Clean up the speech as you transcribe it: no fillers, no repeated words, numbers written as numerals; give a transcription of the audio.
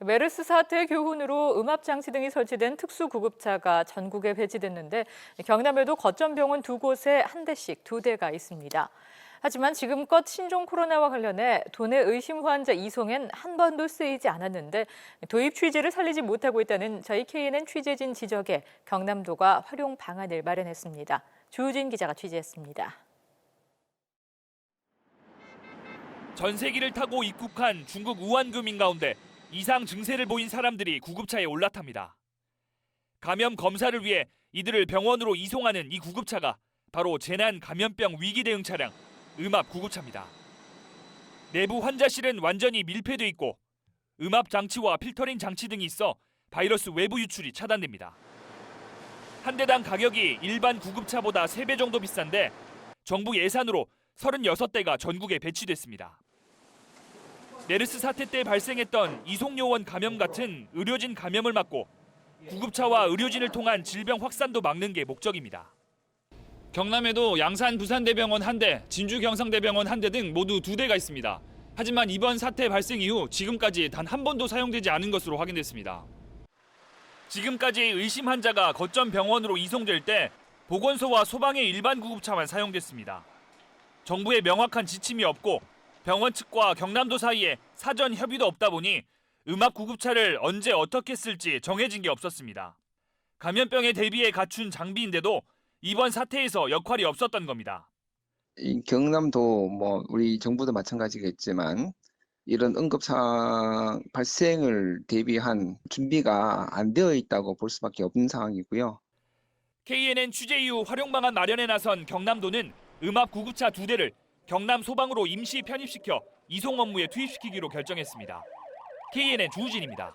메르스 사태 교훈으로 음압장치 등이 설치된 특수구급차가 전국에 배치됐는데 경남에도 거점병원 2곳에 한 대씩 2대가 있습니다. 하지만 지금껏 신종 코로나와 관련해 도내 의심 환자 이송엔 한 번도 쓰이지 않았는데 도입 취지를 살리지 못하고 있다는 저희 KNN 취재진 지적에 경남도가 활용 방안을 마련했습니다. 주우진 기자가 취재했습니다. 전세기를 타고 입국한 중국 우한 교민 가운데 이상 증세를 보인 사람들이 구급차에 올라탑니다. 감염 검사를 위해 이들을 병원으로 이송하는 이 구급차가 바로 재난 감염병 위기 대응 차량 음압 구급차입니다. 내부 환자실은 완전히 밀폐돼 있고 음압 장치와 필터링 장치 등이 있어 바이러스 외부 유출이 차단됩니다. 한 대당 가격이 일반 구급차보다 3배 정도 비싼데 정부 예산으로 36대가 전국에 배치됐습니다. 메르스 사태 때 발생했던 이송요원 감염 같은 의료진 감염을 막고 구급차와 의료진을 통한 질병 확산도 막는 게 목적입니다. 경남에도 양산 부산대병원 1대, 진주 경상대병원 1대 등 모두 2대가 있습니다. 하지만 이번 사태 발생 이후 지금까지 단 한 번도 사용되지 않은 것으로 확인됐습니다. 지금까지 의심 환자가 거점 병원으로 이송될 때 보건소와 소방의 일반 구급차만 사용됐습니다. 정부의 명확한 지침이 없고 병원 측과 경남도 사이에 사전 협의도 없다 보니 음압 구급차를 언제 어떻게 쓸지 정해진 게 없었습니다. 감염병에 대비해 갖춘 장비인데도 이번 사태에서 역할이 없었던 겁니다. 이 경남도 우리 정부도 마찬가지겠지만 이런 응급 상황 발생을 대비한 준비가 안 되어 있다고 볼 수밖에 없는 상황이고요. KNN 취재 이후 활용 방안 마련에 나선 경남도는 음압 구급차 2대를 경남 소방으로 임시 편입시켜 이송 업무에 투입시키기로 결정했습니다. KNN 주우진입니다.